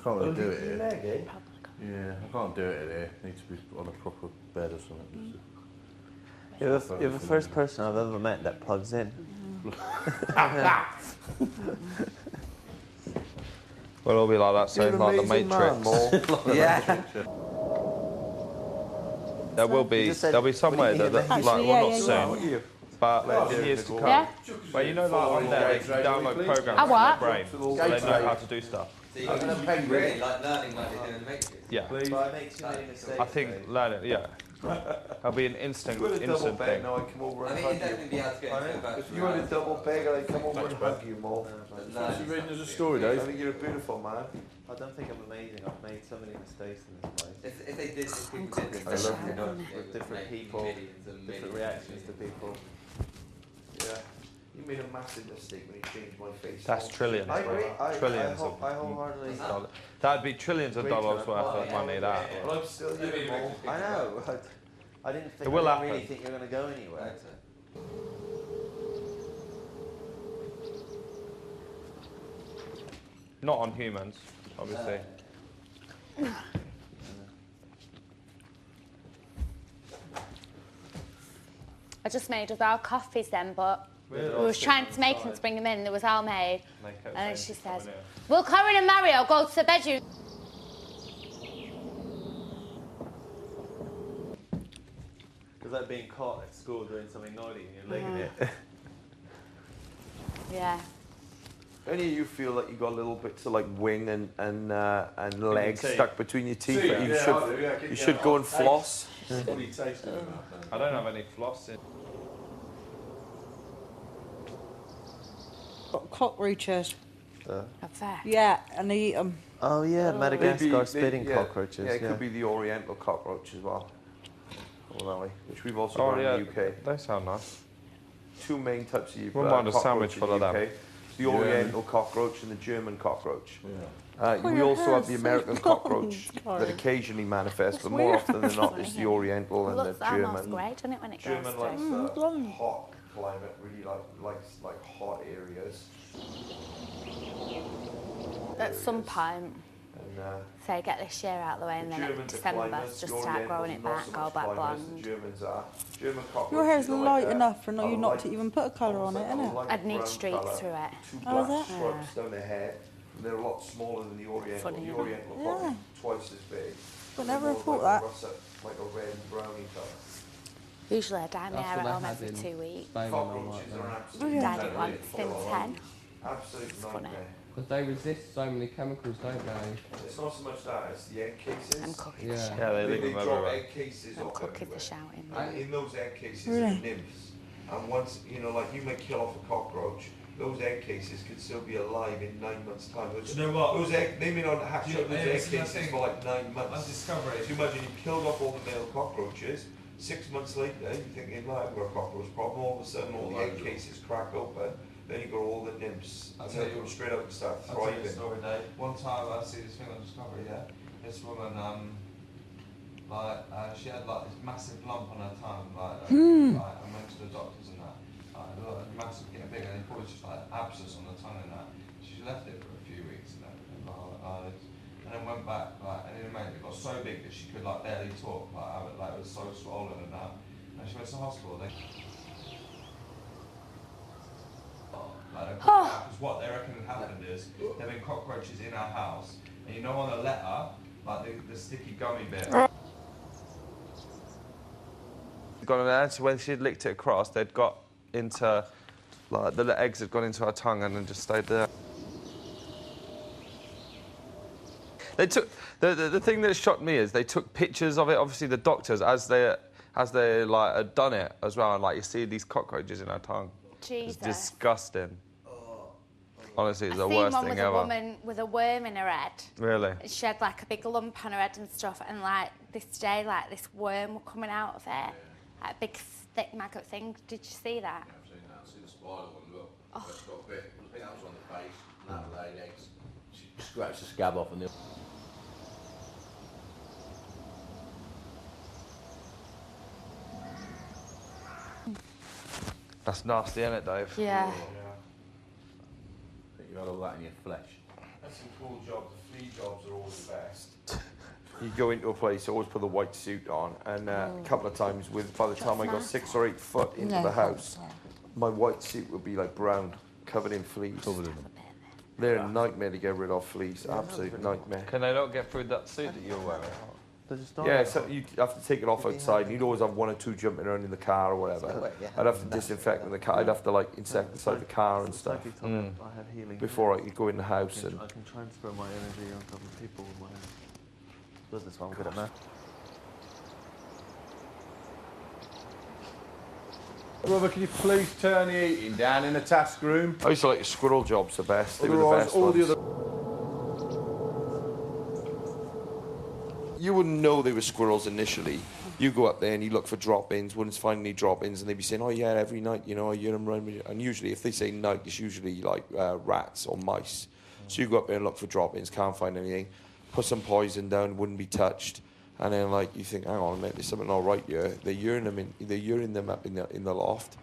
can't really do it here. Leg, eh? Yeah, I can't do it here. It needs to be on a proper bed or something. You're the first person I've ever met that plugs in. We'll all be like that soon, like the Matrix. Yeah. There'll be somewhere that, like, well, not soon, but in years to come. Yeah. But you know, like on there, they can download programs from their brain, so they know how to do stuff. So you really like learning like they do in the Matrix? Yeah. But I make too many mistakes. I think learning, yeah. It'll be an instant thing. Now I come over I and mean, hug you'd definitely be able to get into it back. If you had a double bag, I'd come over and hug you more. What's you reading as a story, I Dave? think you're a beautiful man. I don't think I'm amazing. I've made so many mistakes in this place. If they did, if people did, I love you know, with different people, millions and different millions. reactions to people. Yeah. You made a massive mistake when you changed my face. That's trillions. I agree. Trillions I wholeheartedly. dollars. That'd be trillions of dollars worth of money. That. But I'm still here, Mo. I know. I didn't think. It will I didn't happen. really think you were going to go anywhere. Not on humans, obviously. I just made us our coffees then, but we was trying to make them to bring them in. They was all made. And then she says, "Will Corinne and Mario go to the bedroom?" It's like being caught at school doing something naughty and you're legging it. Yeah. Any of you feel like you got little bits of like wing and legs stuck between your teeth? You should go and floss. I don't have any floss in. Got cockroaches. Yeah, and they eat them. Oh yeah, Madagascar spitting yeah, cockroaches. Yeah, it could be the Oriental cockroach as well. Which we've also got in the UK. They sound nice. Two main types of Wouldn't mind a sandwich full of them. The Oriental cockroach and the German cockroach. We also have the American cockroach that occasionally manifests, but more often than not is the Oriental and the German. Looks great, doesn't it, when it German goes through? likes hot climate, really likes hot areas. At some point, say get this year out of the way, and then in December just start growing it back, go back blonde. German cockroaches Your hair's light like enough for you not to even put a colour on it, isn't it? I'd need streaks through it. Two Oh, black is it? stripes down the head. And they're a lot smaller than the Oriental. Funny, The isn't it? Oriental are probably twice as big. Would never have More thought like that. a russet, like a red brownie colour. Usually I dye my hair at home every 2 weeks. Cockroaches are an absolute Dyed it once, been 10. absolute nightmare. Because they resist so many chemicals, don't they? It's not so much that, it's the egg cases. And cookies Yeah. are shouting. Yeah, they They leave them drop everywhere. egg cases And off cookies everywhere. are shouting. And in those egg cases Really? are nymphs. And once, you know, like you may kill off a cockroach, those egg cases could still be alive in 9 months' time. Do you know what? Those egg, they may not hatch Do you- out those yeah, egg this is the cases thing. for like 9 months. On Discovery. So you imagine you killed off all the male cockroaches, 6 months later you're thinking, like, I've got a cockroach problem, all of a sudden all the egg cases crack open, then you've got all the nymphs, I'll and tell they you- go straight up and start I'll tell you a thriving. story, Dave. One time I see this thing on Discovery, yeah. This woman, she had like this massive lump on her tongue, like amongst the doctors and that. Like, massive, getting big, and they thought it was just like abscess on the tongue and that. She left it for a few weeks and everything, and then went back, and in a minute it got so big that she could like barely talk, it was so swollen and that. And she went to the hospital. Because what they reckon had happened is there have been cockroaches in our house, and you know on the letter, like the sticky gummy bit. Gone in there, so when she licked it across, they'd got into, like, the eggs had gone into her tongue and then just stayed there. They took, the thing that shocked me is they took pictures of it, obviously the doctors, as they like had done it as well, and like you see these cockroaches in her tongue. Jesus. It's disgusting. Honestly, it's the I've worst seen one thing with ever. a woman with a worm in her head. Really? She had like a big lump on her head and stuff, and like this day, like this worm was coming out of it. Like a big thick maggot thing. Did you see that? Yeah, I've seen that. I've seen the spider one as well. That's got a bit. I think that was on the face. And that laid eggs. She scratched the scab off and the. That's nasty, isn't it, Dave? Yeah. You had all that in your flesh. That's some cool jobs. The flea jobs are all you go into a place, always put the white suit on, and a couple of times, by the time I got 6 or 8 foot into the house, my white suit would be like brown, covered in fleas. They're a nightmare to get rid of fleas, absolute nightmare. Can they not get through that suit that you're wearing? Yeah, so you have to take it off outside, and you'd always have 1 or 2 jumping around in the car or whatever. I'd have to disinfect in the car, I'd have to like insecticide the car and stuff before I could go in the house. And I can transfer my energy on other people with my does this one, I'm good at math. Robert, can you please turn the heating down in the task room? I used to like squirrel jobs the best. They were the Otherwise, best all ones. the other... You wouldn't know they were squirrels initially. You go up there and you look for drop-ins, wouldn't find any drop-ins, and they'd be saying, oh yeah, every night, you know, I hear them run. And usually, if they say night, it's usually like rats or mice. So you go up there and look for drop-ins, can't find anything. Put some poison down, wouldn't be touched. And then, like, you think, hang on a minute, there's something not right here. They're urinating them up in the loft.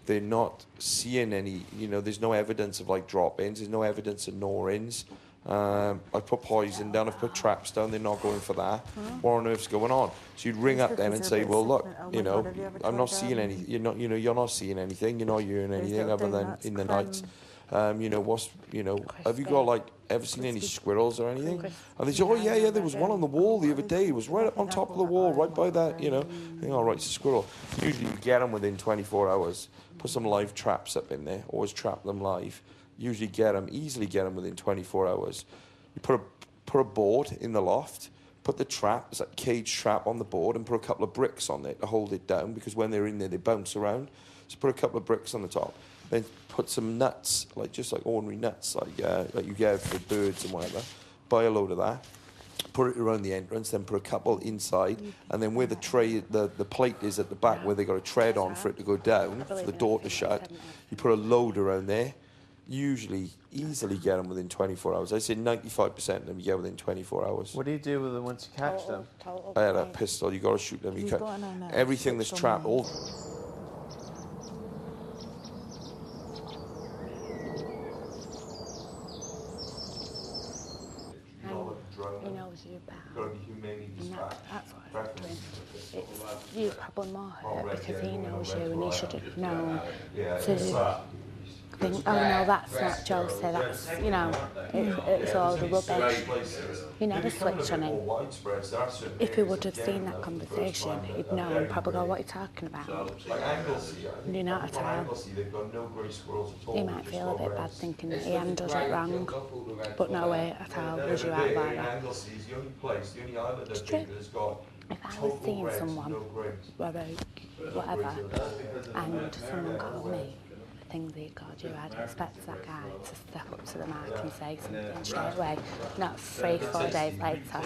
They're not seeing any, you know, there's no evidence of, like, drop-ins. There's no evidence of gnaw-ins. I put poison down, I've put traps down, they're not going for that. What on earth's going on? So you'd ring up then and say, well, look, you know, I'm not seeing any, you're not seeing anything, you're not hearing anything other than in the night. You know, have you got, like, ever seen any squirrels or anything? And they say, oh, yeah, there was one on the wall the other day. It was right up on top of the wall, right by that, you know. I think, all right, it's a squirrel. Usually you get them within 24 hours. Put some live traps up in there. Always trap them live. Usually easily get them within 24 hours. You put a board in the loft, put the trap, it's like cage trap on the board, and put a couple of bricks on it to hold it down, because when they're in there, they bounce around. So put a couple of bricks on the top. Then put some nuts, just like ordinary nuts, like you get for birds and whatever. Buy a load of that. Put it around the entrance, then put a couple inside, and then where the tray, the plate is at the back, where they got a tread on for it to go down, for the door to shut, you put a load around there. Usually, easily get them within 24 hours. I say 95% of them you get within 24 hours. What do you do with them once you catch them? I had a pistol, you got to shoot them. Everything that's trapped, all... He knows you better. Got to be humanely distracted. That's what I'm doing. It's you probably more hurt because he knows you and he should have known to think, oh no, that's not Josie, that's, you know, it's all the rubbish. You never switch on him. If he would have seen that conversation, he'd know and probably go, what are you talking about? You're not at all. He might feel a bit bad thinking that he handled it wrong, but no way at all was you out about that. It's true. If I was seeing someone, whatever, and someone called me, things that God, I'd expect that guy to step up to the mic and say something straight away, not 3-4 days later.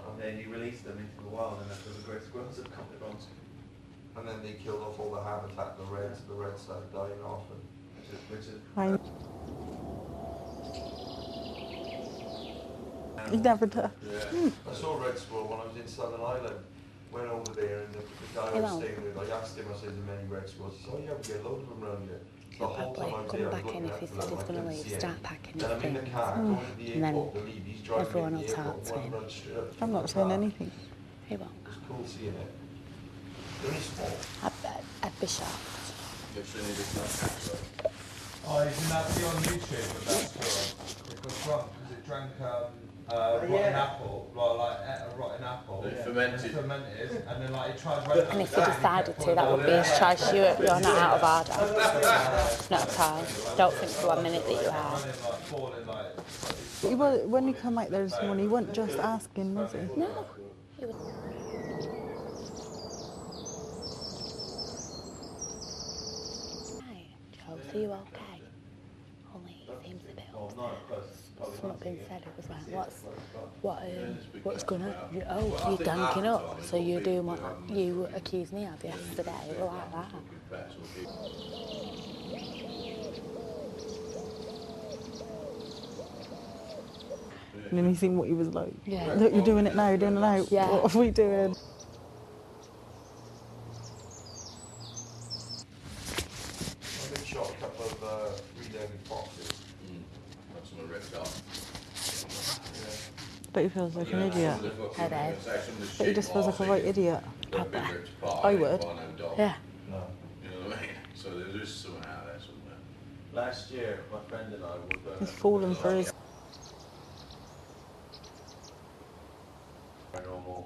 And then you release them into the wild, and that's where the great squirrels have come from. And then they killed off all the habitat, the reds started dying off. You never do. Yeah. I saw a red squirrel when I was in Southern Ireland. Went over there and the guy I was staying with, I asked him, I said, there's many red squirrels. He said, oh yeah, we get loads of them around here. He'll probably come back in if he said he's going to leave, start packing his things, and then everyone will talk to him. I'm not saying anything. He won't. It's cool seeing it. Very small. I'd be shocked. Oh, isn't that see on YouTube with that squirrel? It was drunk because it drank rotten apple, like ate a rotten apple. Fermented. And then like it tried running. And if he decided to, that would be his choice. You're not out of order. Not at all. Don't think for 1 minute that you are. But when he came out there this morning, he wasn't just asking, was he? No. He was... Right, Josie, are you okay? Only he seems a bit upset. Something been said, it was like, what's going on? Oh, you're ganking up, so you're doing what you accused me of yesterday, like that. And then he seen what he was like. Yeah. Look, you're doing it now, you're doing it now. Yeah. What are we doing? of reloaded boxes. Got some of the ripped off. But he feels like an idiot. I know. But he just feels like a right idiot. Papa. I would. Yeah. No. You know what I mean? So there is someone out there somewhere. Last year, my friend and I were going. He's fallen for his. Paranormal.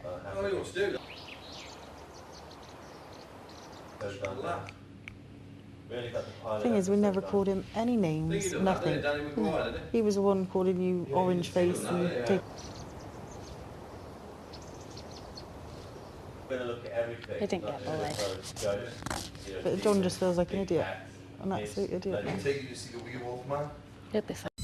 Oh, he wants to do that. We only got the pilot. Thing is, we episode never done. called him any names, nothing. He was the one calling you orange face and tape. We're gonna look at everything. He didn't get bullied. But John just feels like an idiot, an absolute idiot. Did he take you to see the Werewolf Man? He'll be fine.